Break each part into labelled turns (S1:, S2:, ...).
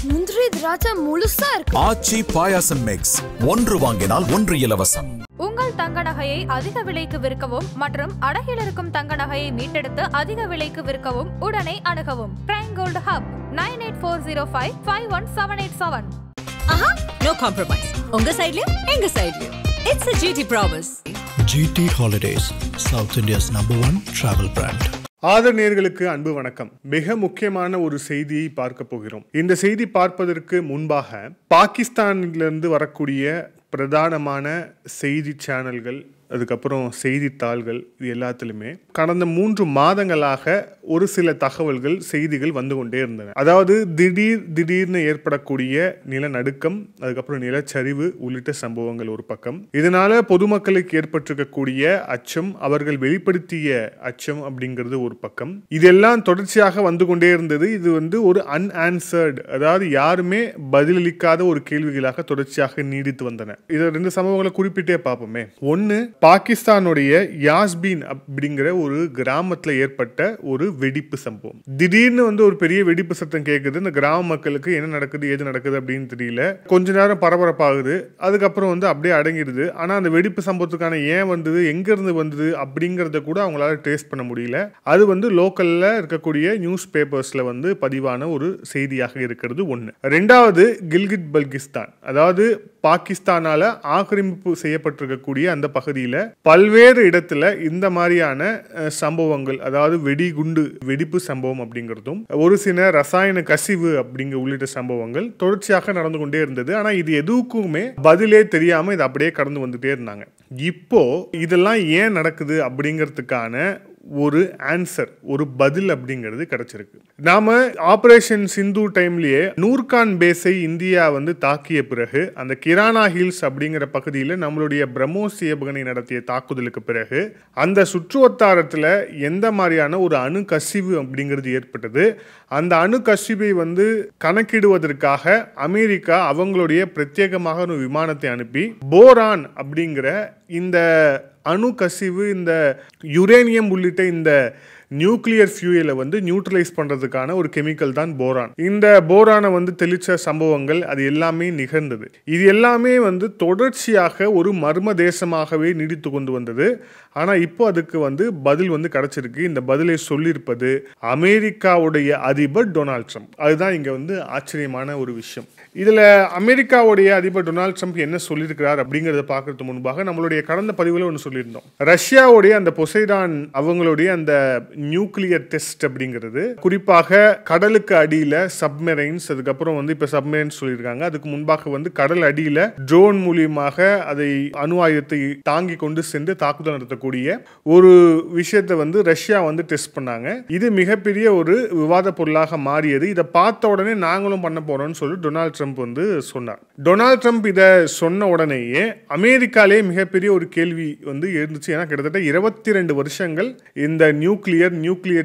S1: முந்திரி திராட்சை முழுசா இருக்கு.
S2: ஆச்சி பாயாசம் மிக்ஸ், ஒன்று வாங்கினால் ஒன்று இலவசம்.
S3: உங்கள் தங்க நகையை அதிக விலைக்கு விற்கவும் மற்றும் அடகில் இருக்கும் தங்க நகையை மீட்டெடுத்து அதிக விலைக்கு விற்கவும் உடனே அணுகவும் prime gold hub 9840551787.
S4: No compromise. உங்க சைடுலயும் எங்க சைடுலயும். It's a GT promise.
S5: GT Holidays, South India's #1 travel brand.
S6: ஆதரநேயர்களுக்கு அன்பு வணக்கம். மிக முக்கியமான ஒரு செய்தியை பார்க்க போகிறோம். இந்த செய்தி பார்ப்பதற்கு முன்பாக பாகிஸ்தானிலிருந்து வரக்கூடிய பிரதானமான செய்தி சேனல்கள், அதுக்கப்புறம் செய்தித்தாள்கள், இது எல்லாத்துலேயுமே கடந்த 3 மாதங்களாக ஒரு சில தகவல்கள், செய்திகள் வந்து கொண்டே இருந்தன. அதாவது திடீர்னு ஏற்படக்கூடிய நிலநடுக்கம், அதுக்கப்புறம் நிலச்சரிவு உள்ளிட்ட சம்பவங்கள் ஒரு பக்கம். இதனால பொதுமக்களுக்கு ஏற்பட்டிருக்கக்கூடிய அச்சம், அவர்கள் வெளிப்படுத்திய அச்சம் அப்படிங்கிறது ஒரு பக்கம். இதெல்லாம் தொடர்ச்சியாக வந்து கொண்டே இருந்தது. இது ஒரு அன்ஆன்சர்டு, அதாவது யாருமே பதிலளிக்காத ஒரு கேள்விகளாக தொடர்ச்சியாக நீடித்து வந்தன. இது 2 சம்பவங்களை குறிப்பிட்டே பார்ப்போமே. ஒன்று, பாகிஸ்தானுடைய யாஸ்பீன் அப்படிங்கிற ஒரு கிராமத்தில் ஏற்பட்ட ஒரு வெடிப்பு சம்பவம். திடீர்னு ஒரு பெரிய வெடிப்பு சத்தம் கேட்குது. இந்த கிராம மக்களுக்கு என்ன நடக்குது, ஏது நடக்குது அப்படின்னு தெரியல. கொஞ்ச நேரம் பரபரப்பாகுது, அதுக்கப்புறம் அப்படியே அடங்கிடுது. ஆனால் அந்த வெடிப்பு சம்பவத்துக்கான ஏன் வந்தது, எங்கிருந்து வந்தது அப்படிங்கிறத கூட அவங்களால ட்ரேஸ் பண்ண முடியல. அது லோக்கல்ல இருக்கக்கூடிய நியூஸ் பேப்பர்ஸ்ல பதிவான ஒரு செய்தியாக இருக்கிறது ஒன்று. 2வது, கில்கிட் பல்கிஸ்தான், அதாவது பாகிஸ்தானால ஆக்கிரமிப்பு செய்யப்பட்டிருக்கக்கூடிய அந்த பகுதியில் பல்வேறு இடத்துல இந்த மாதிரியான சம்பவங்கள், அதாவது வெடிப்பு சம்பவம் அப்படிங்கிறதும், ஒரு சில ரசாயன கசிவு அப்படிங்கிற உள்ளிட்ட சம்பவங்கள் தொடர்ச்சியாக நடந்து கொண்டே இருந்தது. ஆனா இது எதுக்குமே பதிலே தெரியாம இது அப்படியே கடந்து வந்துட்டே இருந்தாங்க. இப்போ இதெல்லாம் ஏன் நடக்குது அப்படிங்கிறதுக்கான ஒரு ஆன்சர், ஒரு பதில் அப்படிங்கிறது கிடைச்சிருக்கு. நாம ஆபரேஷன் சிந்து டைம்லயே நூர்கான் பேஸை இந்தியா தாக்கிய பிறகு, அந்த கிரானா ஹில்ஸ் அப்படிங்கிற பகுதியில் நம்மளுடைய பிரம்மோஸ் ஏவுகணை நடத்திய தாக்குதலுக்கு பிறகு அந்த சுற்றுவட்டாரத்தில் எந்த மாதிரியான ஒரு அணு கசிவு அப்படிங்கிறது ஏற்பட்டது. அந்த அணு கசிவை கணக்கிடுவதற்காக அமெரிக்கா அவங்களுடைய பிரத்யேகமாக ஒரு விமானத்தை அனுப்பி போரான் அப்படிங்கிற இந்த அணு கசிவு, இந்த யுரேனியம் உள்ளிட்ட இந்த நியூக்ளியர் ஃபியூயலை நியூட்ரலைஸ் பண்றதுக்கான ஒரு கெமிக்கல் தான் போரான். இந்த போரானை தெளிச்ச சம்பவங்கள் அது எல்லாமே நிகழ்ந்தது. இது எல்லாமே தொடர்ச்சியாக ஒரு மர்ம தேசமாகவே நீடித்து கொண்டு வந்தது. ஆனா இப்போ அதுக்கு பதில் கிடைச்சிருக்கு. இந்த பதிலை சொல்லியிருப்பது அமெரிக்காவுடைய அதிபர் டொனால்ட் ட்ரம்ப். அதுதான் இங்க ஆச்சரியமான ஒரு விஷயம். இதுல அமெரிக்காவுடைய அதிபர் டொனால்ட் ட்ரம்ப் என்ன சொல்லியிருக்கிறார் அப்படிங்கறத பார்க்கறதுக்கு முன்பாக நம்மளுடைய கடந்த பதிவுல ஒன்று சொல்லியிருந்தோம். ரஷ்யாவுடைய அந்த பொசைடான் அவங்களுடைய அந்த நியூக்ளியர் டெஸ்ட் அப்படிங்கிறது, குறிப்பாக கடலுக்கு அடியில சப்மெரைன்ஸ், அதுக்கப்புறம் இப்ப சப்மெரைன்ஸ் சொல்லியிருக்காங்க. அதுக்கு முன்பாக கடல் அடியில ட்ரோன் மூலியமாக அதை அணு ஆயுதத்தை தாங்கி கொண்டு சென்று தாக்குதல் நடத்தக்கூடிய ஒரு விஷயத்தை ரஷ்யா டெஸ்ட் பண்ணாங்க. இது மிகப்பெரிய ஒரு விவாத பொருளாக மாறியது. இதை பார்த்த உடனே நாங்களும் பண்ண போறோம்னு சொல்லி டொனால்ட் ட்ரம்ப் சொன்னார். டொனால்ட் ட்ரம்ப் இதை சொன்ன உடனேயே அமெரிக்காலே மிகப்பெரிய ஒரு கேள்வி இருந்துச்சு. ஏன்னா கிட்டத்தட்ட 22 வருஷங்கள் இந்த நியூக்ளியர்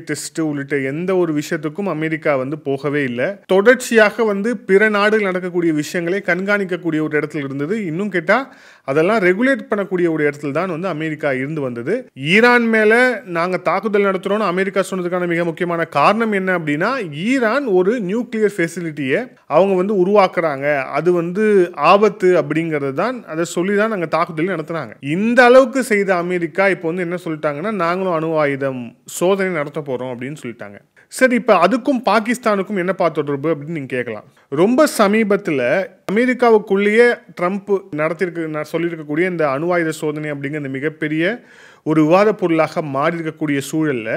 S6: டெஸ்ட் உள்ளிட்ட எந்த ஒரு விஷயத்துக்கும் அமெரிக்கா போகவே இல்லை. தொடர்ச்சியாக பிற நாடுகள் நடக்கக்கூடிய விஷயங்களை கண்காணிக்கக்கூடிய ஒரு இடத்துல இருந்தது. இன்னும் கேட்டா அதெல்லாம் ரெகுலேட் பண்ணக்கூடிய ஒரு இடத்துல தான் அமெரிக்கா இருந்து வந்தது. ஈரான் மேல நாங்க தாக்குதல் நடத்துறோம்னு அமெரிக்கா சொன்னதுக்கான மிக முக்கியமான காரணம் என்ன அப்படின்னா, ஈரான் ஒரு நியூக்ளியர் ஃபெசிலிட்டியை அவங்க உருவாக்குறாங்க, அது ஆபத்து அப்படிங்கிறது தான், அதை சொல்லி தான் நாங்க தாக்குதல் நடத்துனாங்க. இந்த அளவுக்கு செய்த அமெரிக்கா இப்போ என்ன சொல்லிட்டாங்கன்னா, நாங்களும் அணு ஆயுதம் சோதனை நடத்த போறோம் அப்படின்னு சொல்லிட்டாங்க. சரி, இப்ப அதுக்கும் பாகிஸ்தானுக்கும் என்ன தொடர்பு அப்படின்னு நீங்க கேட்கலாம். ரொம்ப சமீபத்தில் அமெரிக்காவுக்குள்ளேயே ட்ரம்ப் சொல்லியிருக்கக்கூடிய இந்த அணு ஆயுத சோதனை அப்படிங்கிற இந்த மிகப்பெரிய ஒரு விவாத பொருளாக மாறி இருக்கக்கூடிய சூழல்ல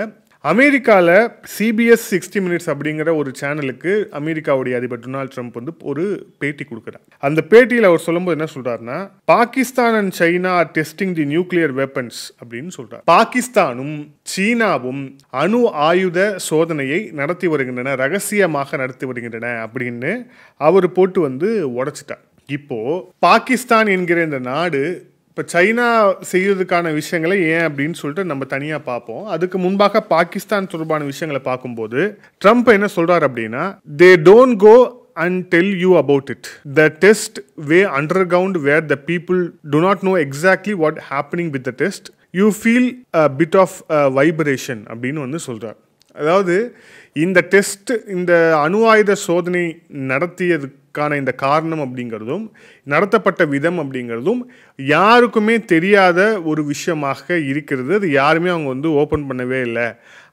S6: அமெரிக்காவில் CBS 60 Minutes அப்படிங்கிற ஒரு சேனலுக்கு அமெரிக்காவுடைய அதிபர் டொனால்ட் ட்ரம்ப் ஒரு பேட்டி கொடுக்குறார். அந்த பேட்டியில் அவர் சொல்லும்போது என்ன சொல்றாருன்னா, Pakistan and China are testing the nuclear weapons அப்படின்னு சொல்றார். பாகிஸ்தானும் சீனாவும் அணு ஆயுத சோதனையை நடத்தி வருகின்றன, ரகசியமாக நடத்தி வருகின்றன அப்படின்னு அவர் போட்டு உடைச்சிட்டார். இப்போ பாகிஸ்தான் என்கிற இந்த நாடு இப்போ சைனா செய்யறதுக்கான விஷயங்களை ஏன் அப்படின்னு சொல்லிட்டு நம்ம தனியாக பார்ப்போம். அதுக்கு முன்பாக பாகிஸ்தான் தொடர்பான விஷயங்களை பார்க்கும்போது ட்ரம்ப் என்ன சொல்றாரு அப்படின்னா, they don't go and tell you about it. The test way underground where the people do not know exactly what happening with the test. You feel a bit of vibration அப்படின்னு சொல்றார். அதாவது இந்த test, இந்த அணு ஆயுத சோதனை நடத்தியதுக்கான இந்த காரணம் அப்படிங்கிறதும் நடத்தப்பட்ட விதம் அப்படிங்கிறதும் யாருக்குமே தெரியாத ஒரு விஷயமாக இருக்கிறது. அது யாருமே அவங்க ஓப்பன் பண்ணவே இல்லை.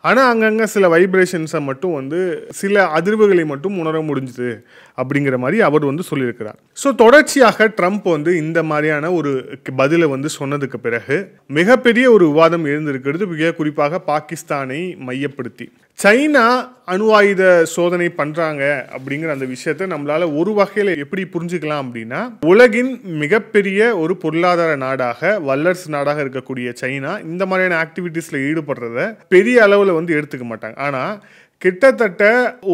S6: ஆனால் அங்கங்கே சில வைப்ரேஷன்ஸை மட்டும் சில அதிர்வுகளை மட்டும் உணர முடிஞ்சுது அப்படிங்கிற மாதிரி அவர் சொல்லியிருக்கிறார். ஸோ தொடர்ச்சியாக ட்ரம்ப் இந்த மாதிரியான ஒரு பதிலை சொன்னதுக்கு பிறகு மிகப்பெரிய ஒரு விவாதம் எழுந்திருக்கிறது. மிக குறிப்பாக பாகிஸ்தானை மையப்படுத்தி சைனா அணு ஆயுத சோதனை பண்றாங்க அப்படிங்கிற அந்த விஷயத்தை நம்மளால ஒரு வகையில் எப்படி புரிஞ்சுக்கலாம் அப்படின்னா, உலகின் மிகப்பெரிய ஒரு பொருளாதார நாடாக, வல்லரசு நாடாக இருக்கக்கூடிய சைனா இந்த மாதிரியான ஆக்டிவிட்டீஸ்ல ஈடுபடுறத பெரிய அளவில் எடுத்துக்க மாட்டாங்க. ஆனா கிட்டத்தட்ட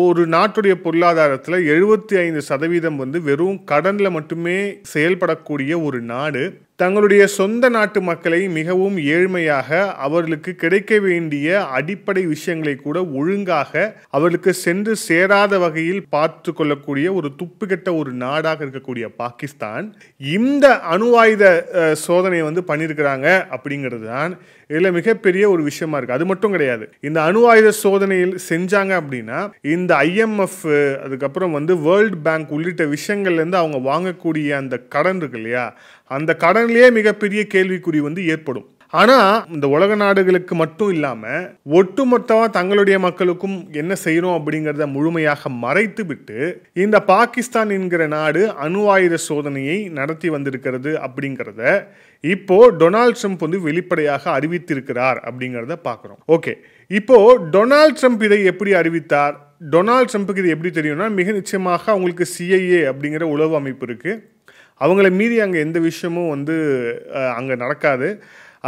S6: ஒரு நாட்டுடைய பொருளாதாரத்தில் 75% வெறும் கடன்ல மட்டுமே செயல்படக்கூடிய ஒரு நாடு தங்களுடைய சொந்த நாட்டு மக்களை மிகவும் ஏழ்மையாக, அவர்களுக்கு கிடைக்க வேண்டிய அடிப்படை விஷயங்களை கூட ஒழுங்காக அவர்களுக்கு சென்று சேராத வகையில் பார்த்து கொள்ளக்கூடிய ஒரு துப்புக்கெட்ட ஒரு நாடாக இருக்கக்கூடிய பாகிஸ்தான் இந்த அணு ஆயுத சோதனை பண்ணியிருக்கிறாங்க அப்படிங்கிறது தான் இதில் மிகப்பெரிய ஒரு விஷயமா இருக்கு. அது மட்டும் கிடையாது, இந்த அணு ஆயுத சோதனையில் செஞ்சாங்க அப்படின்னா இந்த IMF, அதுக்கப்புறம் வேர்ல்ட் பேங்க் உள்ளிட்ட விஷயங்கள்லேருந்து அவங்க வாங்கக்கூடிய அந்த கடன் இருக்கு இல்லையா, அந்த கடன்லேயே மிகப்பெரிய கேள்விக்குறி ஏற்படும். ஆனால் இந்த உலக நாடுகளுக்கு மட்டும் இல்லாமல் ஒட்டுமொத்தமாக தங்களுடைய மக்களுக்கும் என்ன செய்யணும் அப்படிங்கிறத முழுமையாக மறைத்து விட்டு இந்த பாகிஸ்தான் என்கிற நாடு அணு ஆயுத சோதனையை நடத்தி வந்திருக்கிறது அப்படிங்கிறத இப்போ டொனால்ட் ட்ரம்ப் வெளிப்படையாக அறிவித்திருக்கிறார் அப்படிங்கிறத பார்க்குறோம். ஓகே, இப்போ டொனால்ட் ட்ரம்ப் இதை எப்படி அறிவித்தார்? டொனால்ட் ட்ரம்ப்புக்கு இது எப்படி தெரியும்னா, மிக நிச்சயமாக அவங்களுக்கு CIA அப்படிங்கிற உளவு அமைப்பு இருக்கு. அவங்கள மீறி அங்கே எந்த விஷயமும் அங்கே நடக்காது.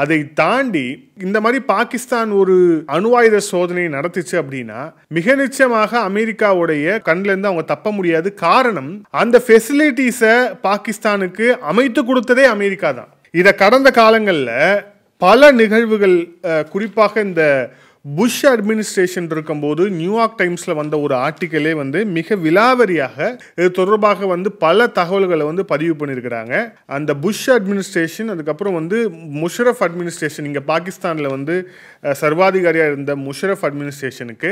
S6: அதை தாண்டி இந்த மாதிரி பாகிஸ்தான் ஒரு அணு ஆயுத சோதனை நடத்துச்சு அப்படின்னா மிக நிச்சயமாக அமெரிக்காவுடைய கண்ணிலேருந்து அவங்க தப்ப முடியாது. காரணம், அந்த ஃபெசிலிட்டிஸை பாகிஸ்தானுக்கு அமைத்து கொடுத்ததே அமெரிக்கா தான். இதை கடந்த காலங்களில் பல நிகழ்வுகள், குறிப்பாக இந்த புஷ் அட்மினிஸ்ட்ரேஷன் இருக்கும்போது நியூயார்க் டைம்ஸில் வந்த ஒரு ஆர்டிக்கலே மிக விலாவரியாக இது தொடர்பாக பல தகவல்களை பதிவு பண்ணியிருக்கிறாங்க. அந்த புஷ் அட்மினிஸ்ட்ரேஷன், அதுக்கப்புறம் முஷரஃப் அட்மினிஸ்ட்ரேஷன், இங்கே பாகிஸ்தானில் சர்வாதிகாரியாக இருந்த முஷரஃப் அட்மினிஸ்ட்ரேஷனுக்கு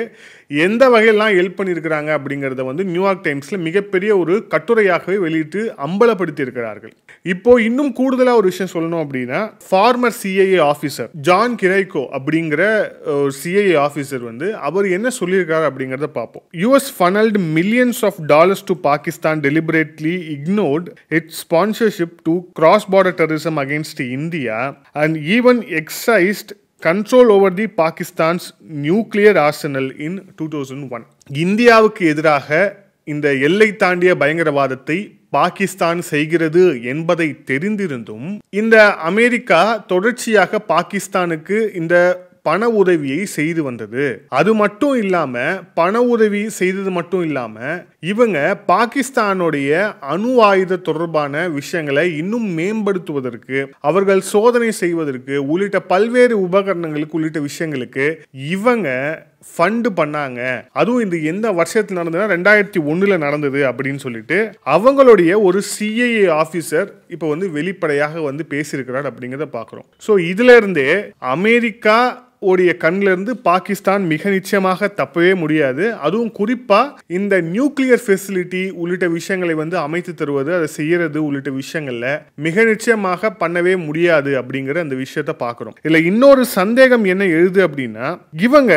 S6: எந்த வகையெல்லாம் ஹெல்ப் பண்ணியிருக்கிறாங்க அப்படிங்கிறத நியூயார்க் டைம்ஸில் மிகப்பெரிய ஒரு கட்டுரையாகவே வெளியிட்டு அம்பலப்படுத்தி இருக்கிறார்கள். இப்போ இன்னும் கூடுதலாக ஒரு விஷயம் சொல்லணும் அப்படின்னா, ஃபார்மர் CIA ஆஃபீஸர் ஜான் கிரைகோ அப்படிங்கிற ஒரு CIA ஆஃபீஸர் அவர் என்ன சொல்லியிருக்காரு அப்படிங்கிறத பார்ப்போம். US funneled millions of dollars to Pakistan, deliberately ignored its sponsorship to cross-border terrorism against India and even exercised control over the Pakistan's nuclear arsenal in 2001. இந்தியாவுக்கு எதிராக இந்த எல்லை தாண்டிய பயங்கரவாதத்தை பாகிஸ்தான் செய்கிறது என்பதை தெரிந்திருந்தும் இந்த அமெரிக்கா தொடர்ச்சியாக பாகிஸ்தானுக்கு இந்த பண உதவியை செய்து வந்தது. அது மட்டும் இல்லாம, பண உதவி செய்தது மட்டும் இல்லாம இவங்க பாகிஸ்தானுடைய அணு ஆயுத தொடர்பான விஷயங்களை இன்னும் மேம்படுத்துவதற்கு, அவர்கள் சோதனை செய்வதற்கு உள்ளிட்ட பல்வேறு உபகரணங்களுக்கு உள்ளிட்ட விஷயங்களுக்கு இவங்க ஃபண்ட் பண்ணாங்க. அதுவும் இந்த எந்த வருஷத்தில் நடந்ததுன்னா 2001 நடந்தது அப்படின்னு சொல்லிட்டு அவங்களுடைய ஒரு CIA ஆஃபீஸர் இப்போ வெளிப்படையாக பேசியிருக்கிறார் அப்படிங்கிறத பார்க்குறோம். ஸோ இதுல இருந்தே அமெரிக்கா உடைய கண்ணில இருந்து பாகிஸ்தான் மிக நிச்சயமாக தப்பவே முடியாது. அதுவும் குறிப்பா இந்த நியூக்ளியர் ஃபெசிலிட்டி உள்ளிட்ட விஷயங்களை அமைத்து தருவது, அதை செய்யறது உள்ளிட்ட விஷயங்கள்ல மிக நிச்சயமாக பண்ணவே முடியாது அப்படிங்கிற அந்த விஷயத்தை பார்க்கிறோம். இல்ல இன்னொரு சந்தேகம் என்ன எழுது அப்படின்னா, இவங்க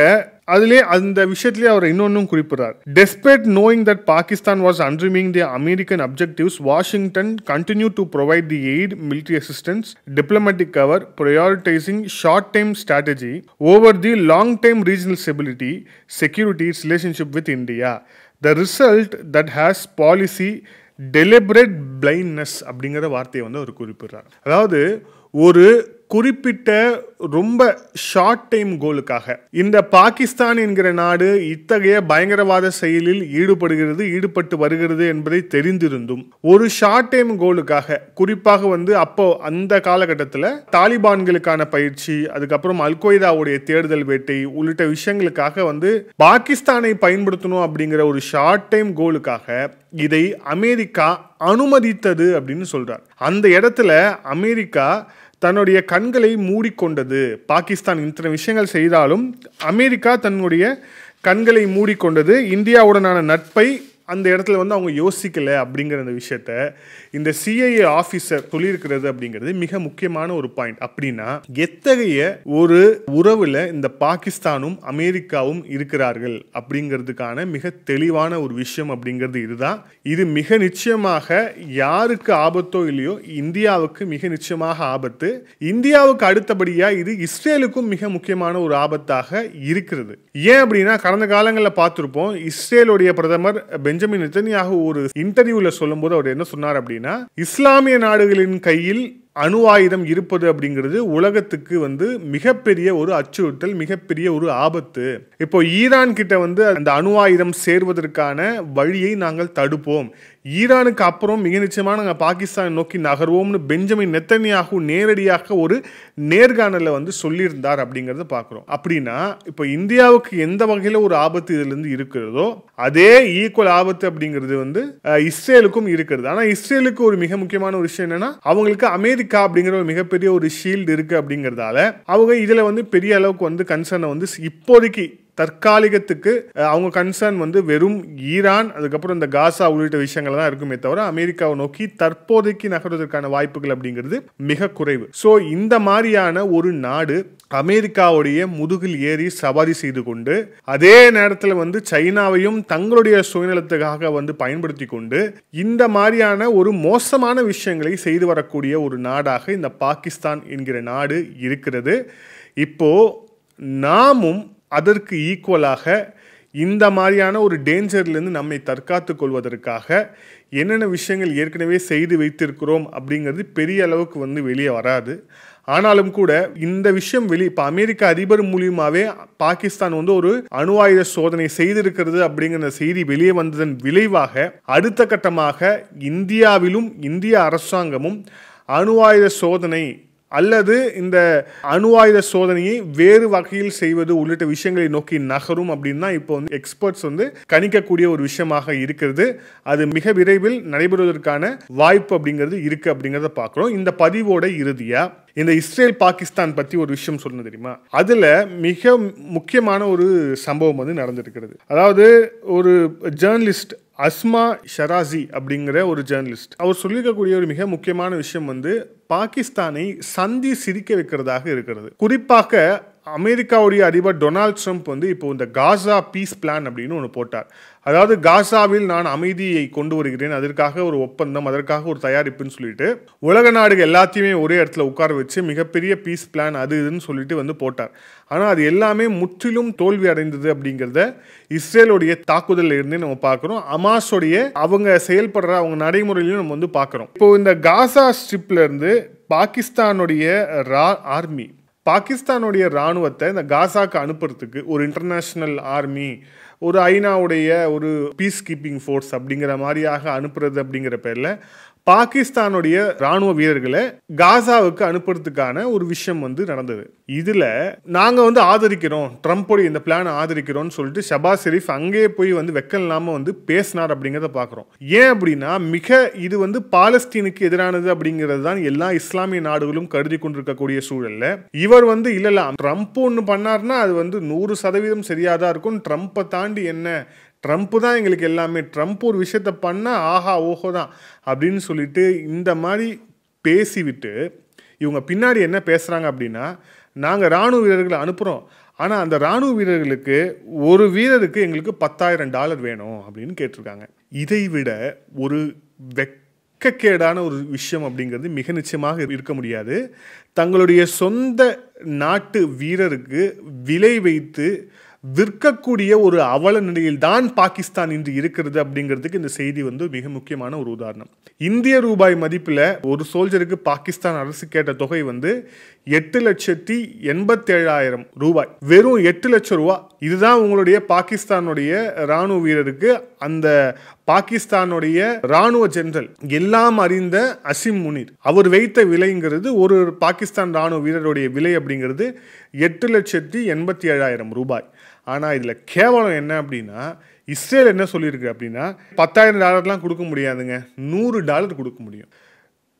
S6: அதிலே அந்த விஷயத்திலே அவர் இன்னொன்னும் குறிப்பிடுறார். Despite knowing that Pakistan was undermining the American objectives, Washington continued to provide the aid, military assistance, diplomatic cover, prioritizing short-term strategy over the long-term regional stability, security, its relationship with India. The result that has policy deliberate blindness அப்படிங்கிற வார்த்தையை அவர் குறிப்பிடுறார். அதாவது ஒரு குறிப்பிட்ட ரொம்ப short time கோலுக்காக இந்த பாகிஸ்தான் என்கிற நாடு இத்தகைய பயங்கரவாத செயலில் ஈடுபட்டு வருகிறது என்பதை தெரிந்திருந்தும் ஒரு ஷார்ட் டைம் கோலுக்காக, குறிப்பாக அப்போ அந்த காலகட்டத்தில் தாலிபான்களுக்கான பயிற்சி, அதுக்கப்புறம் அல்கொய்தாவுடைய தேடுதல் வேட்டை உள்ளிட்ட விஷயங்களுக்காக பாகிஸ்தானை பயன்படுத்தணும் அப்படிங்கிற ஒரு ஷார்ட் டைம் கோலுக்காக இதை அமெரிக்கா அனுமதித்தது அப்படின்னு சொல்றார். அந்த இடத்துல அமெரிக்கா தன்னுடைய கண்களை மூடிக்கொண்டது. பாகிஸ்தான் இத்தனை விஷயங்கள் செய்தாலும் அமெரிக்கா தன்னுடைய கண்களை மூடிக்கொண்டது. இந்தியாவுடனான நட்பை அந்த இடத்துல வந்து அவங்க யோசிக்கல அப்படிங்கிற அந்த விஷயத்த இந்த சிஐஏ ஆஃபீஸர் சொல்லியிருக்கிறது அப்படிங்கிறது மிக முக்கியமான ஒரு பாயிண்ட். அப்படின்னா எத்தகைய ஒரு உறவுல இந்த பாகிஸ்தானும் அமெரிக்காவும் இருக்கிறார்கள் அப்படிங்கிறதுக்கான மிக தெளிவான ஒரு விஷயம் அப்படிங்கிறது இதுதான். இது மிக நிச்சயமாக யாருக்கு ஆபத்தோ இல்லையோ இந்தியாவுக்கு மிக நிச்சயமாக ஆபத்து. இந்தியாவுக்கு அடுத்தபடியா இது இஸ்ரேலுக்கும் மிக முக்கியமான ஒரு ஆபத்தாக இருக்கிறது. ஏன் அப்படின்னா கடந்த காலங்களில் பார்த்திருப்போம், இஸ்ரேலுடைய பிரதமர் பெஞ்சமின் நெத்தன்யாஹு ஒரு இன்டர்வியூல சொல்லும்போது அவர் என்ன சொன்னார் அப்படின்னா, இஸ்லாமிய நாடுகளின் கையில் அணு ஆயுதம் இருப்பது அப்படிங்கிறது உலகத்துக்கு வந்து மிகப்பெரிய ஒரு அச்சுறுத்தல், மிகப்பெரிய ஒரு ஆபத்து. இப்போ ஈரான் கிட்ட வந்து அந்த அணு ஆயுதம் சேர்வதற்கான வழியை நாங்கள் தடுப்போம், ஈரானுக்கு அப்புறம் மிக நிச்சயமாக நாங்கள் பாகிஸ்தான் நோக்கி நகர்வோம்னு பெஞ்சமின் நெத்தன்யாஹு நேரடியாக ஒரு நேர்காணலில் வந்து சொல்லியிருந்தார் அப்படிங்கிறத பார்க்குறோம். அப்படின்னா இப்போ இந்தியாவுக்கு எந்த வகையில் ஒரு ஆபத்து இதிலிருந்து இருக்கிறதோ அதே ஈக்குவல் ஆபத்து அப்படிங்கிறது வந்து இஸ்ரேலுக்கும் இருக்கிறது. ஆனால் இஸ்ரேலுக்கு ஒரு மிக முக்கியமான ஒரு விஷயம் என்னன்னா, அவங்களுக்கு அமெரிக்கா அப்படிங்கிற ஒரு மிகப்பெரிய ஒரு ஷீல்டு இருக்கு அப்படிங்கிறதால அவங்க இதுல வந்து பெரிய அளவுக்கு வந்து கன்சர்னை வந்து இப்போதைக்கு தற்காலிகத்துக்கு அவங்க கன்சர்ன் வந்து வெறும் ஈரான், அதுக்கப்புறம் இந்த காசா உள்ளிட்ட விஷயங்கள் தான் இருக்குமே தவிர அமெரிக்காவை நோக்கி தற்போதைக்கு நகர்வதற்கான வாய்ப்புகள் அப்படிங்கிறது மிக குறைவு. ஸோ இந்த மாதிரியான ஒரு நாடு அமெரிக்காவுடைய முதுகில் ஏறி சவாரி செய்து கொண்டு அதே நேரத்தில் வந்து சைனாவையும் தங்களுடைய சுயநலத்துக்காக வந்து பயன்படுத்தி கொண்டு இந்த மாதிரியான ஒரு மோசமான விஷயங்களை செய்து வரக்கூடிய ஒரு நாடாக இந்த பாகிஸ்தான் என்கிற நாடு இருக்கிறது. இப்போ நாமும் அதற்கு ஈக்குவலாக இந்த மாதிரியான ஒரு டேஞ்சர்லேருந்து நம்மை தற்காத்து கொள்வதற்காக என்னென்ன விஷயங்கள் ஏற்கனவே செய்து வைத்திருக்கிறோம் அப்படிங்கிறது பெரிய அளவுக்கு வந்து வெளியே வராது. ஆனாலும் கூட இந்த விஷயம் இப்போ அமெரிக்க அதிபர் மூலியமாகவே பாகிஸ்தான் வந்து ஒரு அணு ஆயுத சோதனை செய்திருக்கிறது அப்படிங்கிற செய்தி வெளியே வந்ததன் விளைவாக அடுத்த கட்டமாக இந்தியாவிலும் இந்திய அரசாங்கமும் அணு ஆயுத சோதனை அல்லது இந்த அணு ஆயுத சோதனையை வேறு வகையில் செய்வது உள்ளிட்ட விஷயங்களை நோக்கி நகரும் அப்படின்னு தான் இப்போ வந்து எக்ஸ்பர்ட்ஸ் வந்து கணிக்கக்கூடிய ஒரு விஷயமாக இருக்கிறது. அது மிக விரைவில் நடைபெறுவதற்கான வாய்ப்பு அப்படிங்கிறது இருக்கு அப்படிங்கிறத பார்க்குறோம். இந்த பதிவோட இறுதியா இந்த இஸ்ரேல் பாகிஸ்தான் பற்றி ஒரு விஷயம் சொல்லணும் தெரியுமா? அதில் மிக முக்கியமான ஒரு சம்பவம் வந்து நடந்திருக்கிறது. அதாவது ஒரு ஜேர்னலிஸ்ட் அஸ்மா ஷராசி அப்படிங்கிற ஒரு ஜேர்னலிஸ்ட் அவர் சொல்லியிருக்கக்கூடிய ஒரு மிக முக்கியமான விஷயம் வந்து பாகிஸ்தானை சந்தி சிரிக்க வைக்கிறதாக இருக்கிறது. குறிப்பாக அமெரிக்காவுடைய அதிபர் டொனால்ட் ட்ரம்ப் வந்து இப்போ இந்த காசா பீஸ் பிளான் அப்படின்னு ஒன்று போட்டார். அதாவது காசாவில் நான் அமைதியை கொண்டு வருகிறேன், அதற்காக ஒரு ஒப்பந்தம், அதற்காக ஒரு தயாரிப்புன்னு சொல்லிட்டு உலக நாடுகள் எல்லாத்தையுமே ஒரே இடத்துல உட்கார வச்சு மிகப்பெரிய பீஸ் பிளான் அது இதுன்னு சொல்லிட்டு வந்து போட்டார். ஆனால் அது எல்லாமே முற்றிலும் தோல்வி அடைந்தது அப்படிங்கிறத இஸ்ரேலுடைய தாக்குதலில் இருந்தே நம்ம பார்க்குறோம். அமாஸோடைய அவங்க செயல்படுற அவங்க நடைமுறையிலையும் நம்ம வந்து பார்க்குறோம். இப்போ இந்த காசா ஸ்ட்ரிப்ல இருந்து பாகிஸ்தானுடைய ஆர்மி பாகிஸ்தானுடைய இராணுவத்தை இந்த காசாக்கு அனுப்புறதுக்கு ஒரு இன்டர்நேஷ்னல் ஆர்மி, ஒரு ஐநாவுடைய ஒரு பீஸ் கீப்பிங் ஃபோர்ஸ் அப்படிங்கிற மாதிரியாக அனுப்புறது அப்படிங்கிற பேரில் பாகிஸ்தானுடைய ராணுவ வீரர்களை காசாவுக்கு அனுப்புறதுக்கான ஒரு விஷயம் வந்து நடந்தது. இதில் நாங்கள் வந்து ஆதரிக்கிறோம், ட்ரம்ப்போடைய இந்த பிளானை ஆதரிக்கிறோம்னு சொல்லிட்டு ஷபாஸ் ஷெரீஃப் அங்கேயே போய் வந்து வெக்கம் இல்லாமல் வந்து பேசினார் அப்படிங்கிறத பார்க்குறோம். ஏன் அப்படின்னா இது வந்து பாலஸ்தீனுக்கு எதிரானது அப்படிங்கிறது தான் எல்லா இஸ்லாமிய நாடுகளும் கருதி கொண்டிருக்கக்கூடிய சூழல்ல இவர் வந்து இல்லைல்ல ட்ரம்ப் ஒன்று பண்ணார்னா அது வந்து 100% சரியாதான் இருக்கும், ட்ரம்ப்பை தாண்டி என்ன, ட்ரம்ப் தான் எங்களுக்கு எல்லாமே, ட்ரம்ப் ஒரு விஷயத்த பண்ணால் ஆஹா ஓஹோ தான் அப்படின்னு சொல்லிட்டு இந்த மாதிரி பேசிவிட்டு இவங்க பின்னாடி என்ன பேசுகிறாங்க அப்படின்னா, நாங்கள் இராணுவ வீரர்களை அனுப்புகிறோம், ஆனால் அந்த இராணுவ வீரர்களுக்கு ஒரு வீரருக்கு எங்களுக்கு $10,000 வேணும் அப்படின்னு கேட்டிருக்காங்க. இதை விட ஒரு வெட்கக்கேடான ஒரு விஷயம் அப்படிங்கிறது மிக நிச்சயமாக இருக்க முடியாது. தங்களுடைய சொந்த நாட்டு வீரருக்கு விலை வைத்து விற்கக்கூடிய ஒரு அவல நிலையில் தான் பாகிஸ்தான் இன்று இருக்கிறது அப்படிங்கிறதுக்கு இந்த செய்தி வந்து மிக முக்கியமான ஒரு உதாரணம். இந்திய ரூபாய் மதிப்பில் ஒரு சோல்ஜருக்கு பாகிஸ்தான் அரசு கேட்ட தொகை வந்து 8,87,000 ரூபாய், வெறும் 8 லட்சம் ரூபா. இதுதான் உங்களுடைய பாகிஸ்தானுடைய ராணுவ வீரருக்கு அந்த பாகிஸ்தானுடைய ராணுவ ஜெனரல் எல்லாம் அறிந்த அசிம் முனீர் அவர் வைத்த விலைங்கிறது, ஒரு பாகிஸ்தான் ராணுவ வீரருடைய விலை அப்படிங்கிறது 8,87,000 ரூபாய். ஆனால் இதில் கேவலம் என்ன அப்படின்னா, இஸ்ரேல் என்ன சொல்லியிருக்கு அப்படின்னா $10,000 கொடுக்க முடியாதுங்க, $100 கொடுக்க முடியும்.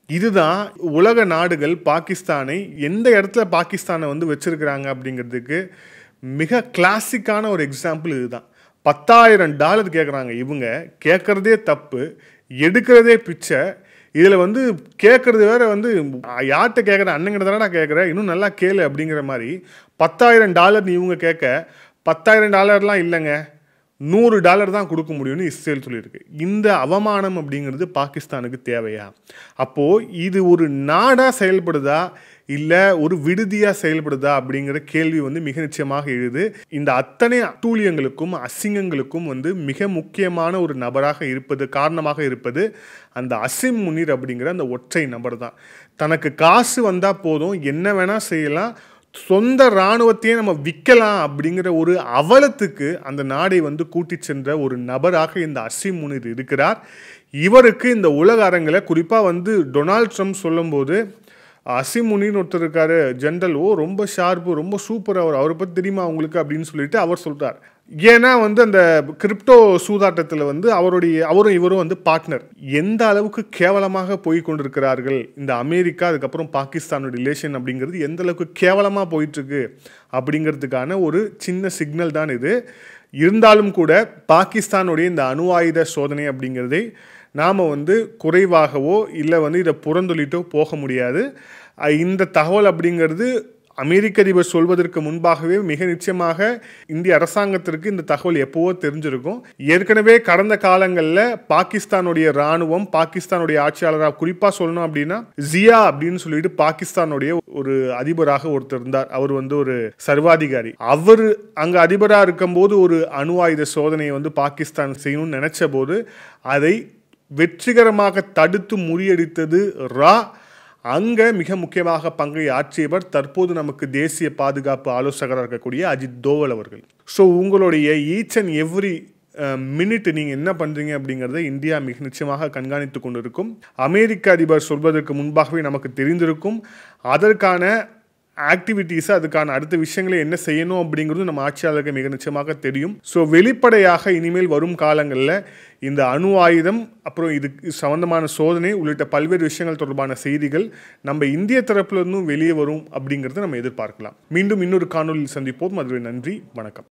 S6: இதுதான் உலக நாடுகள் பாகிஸ்தானை எந்த இடத்துல பாகிஸ்தானை வந்து வச்சிருக்கிறாங்க அப்படிங்கிறதுக்கு மிக கிளாசிக்கான ஒரு எக்ஸாம்பிள் இதுதான். $10,000 கேட்குறாங்க. இவங்க கேட்குறதே தப்பு, எடுக்கிறதே பிச்சை. இதில் வந்து கேட்குறது வேற வந்து யார்கிட்ட கேட்குற, அண்ணங்கிட்ட தானே நான் கேட்குறேன், இன்னும் நல்லா கேளு அப்படிங்கிற மாதிரி. $10,000 இவங்க கேட்க, $10,000 இல்லைங்க, $100 தான் கொடுக்க முடியும்னு இஸ்ரேல் சொல்லியிருக்கு. இந்த அவமானம் அப்படிங்கிறது பாகிஸ்தானுக்கு தேவையா? அப்போது இது ஒரு நாடாக செயல்படுதா இல்லை ஒரு விடுதியாக செயல்படுதா அப்படிங்கிற கேள்வி வந்து மிக நிச்சயமாக எழுது. இந்த அத்தனை அட்டூழியங்களுக்கும் அசிங்கங்களுக்கும் வந்து மிக முக்கியமான ஒரு நபராக இருப்பது, காரணமாக இருப்பது அந்த அசிம் முனீர் அப்படிங்கிற அந்த ஒற்றை நபர் தான். தனக்கு காசு வந்தால் போதும், என்ன வேணால் செய்யலாம், சொந்த இராணுவத்தையே நம்ம விற்கலாம் அப்படிங்கிற ஒரு அவலத்துக்கு அந்த நாடை வந்து கூட்டி சென்ற ஒரு நபராக இந்த அசிம் முனீர் இருக்கிறார். இவருக்கு இந்த உலக அரங்கில் குறிப்பாக வந்து டொனால்ட் ட்ரம்ப் சொல்லும்போது, அசிம் முனீர்னு ஒருத்தர் இருக்காரு ஜென்ரல், ரொம்ப ஷார்ப்பு, ரொம்ப சூப்பர், அவரை பற்றி தெரியுமா உங்களுக்கு அப்படின்னு சொல்லிட்டு அவர் சொல்கிறார். ஏன்னா வந்து அந்த கிரிப்டோ சூதாட்டத்தில் வந்து அவரும் இவரும் வந்து பார்ட்னர். எந்த அளவுக்கு கேவலமாக போய் கொண்டிருக்கிறார்கள் இந்த அமெரிக்கா அதுக்கப்புறம் பாகிஸ்தானோட ரிலேஷன் அப்படிங்கிறது எந்த அளவுக்கு கேவலமாக போயிட்டுருக்கு அப்படிங்கிறதுக்கான ஒரு சின்ன சிக்னல் தான் இது. இருந்தாலும் கூட பாகிஸ்தானுடைய இந்த அணு ஆயுத சோதனை அப்படிங்கிறதை நாம் வந்து குறைவாகவோ இல்லை வந்து இதை புறந்தொழிட்டோ போக முடியாது. இந்த தகவல் அப்படிங்கிறது அமெரிக்க அதிபர் சொல்வதற்கு முன்பாகவே மிக நிச்சயமாக இந்திய அரசாங்கத்திற்கு இந்த தகவல் எப்போவோ தெரிஞ்சிருக்கும். ஏற்கனவே கடந்த காலங்களில் பாகிஸ்தானுடைய இராணுவம், பாகிஸ்தானுடைய ஆட்சியாளராக குறிப்பாக சொல்லணும் அப்படின்னா ஜியா அப்படின்னு சொல்லிட்டு பாகிஸ்தானுடைய ஒரு அதிபராக ஒருத்தர் இருந்தார். அவர் வந்து ஒரு சர்வாதிகாரி. அவர் அங்கே அதிபராக இருக்கும்போது ஒரு அணு ஆயுத சோதனையை வந்து பாகிஸ்தான் செய்யணும்னு நினைச்ச போது அதை வெற்றிகரமாக தடுத்து முறியடித்தது ரா. அங்கே மிக முக்கியமாக பங்கை ஆற்றியவர் தற்போது நமக்கு தேசிய பாதுகாப்பு ஆலோசகராக இருக்கக்கூடிய அஜித் தோவல் அவர்கள். ஸோ உங்களுடைய ஈச் அண்ட் எவ்ரி மினிட் நீங்கள் என்ன பண்ணுறீங்க அப்படிங்கிறத இந்தியா மிக நிச்சயமாக கண்காணித்து கொண்டு இருக்கும். அமெரிக்க அதிபர் சொல்வதற்கு முன்பாகவே நமக்கு தெரிந்திருக்கும். அதற்கான ஆக்டிவிட்டீஸை, அதுக்கான அடுத்த விஷயங்களை என்ன செய்யணும் அப்படிங்கிறது நம்ம ஆட்சியாளருக்கு மிக நிச்சயமாக தெரியும். ஸோ வெளிப்படையாக இனிமேல் வரும் காலங்களில் இந்த அணு ஆயுதம் அப்புறம் இது சம்பந்தமான சோதனை உள்ளிட்ட பல்வேறு விஷயங்கள் தொடர்பான செய்திகள் நம்ம இந்திய தரப்பிலிருந்தும் வெளியே வரும் அப்படிங்கிறத நம்ம எதிர்பார்க்கலாம். மீண்டும் இன்னொரு காணொலியில் சந்திப்போம். அதுவே நன்றி, வணக்கம்.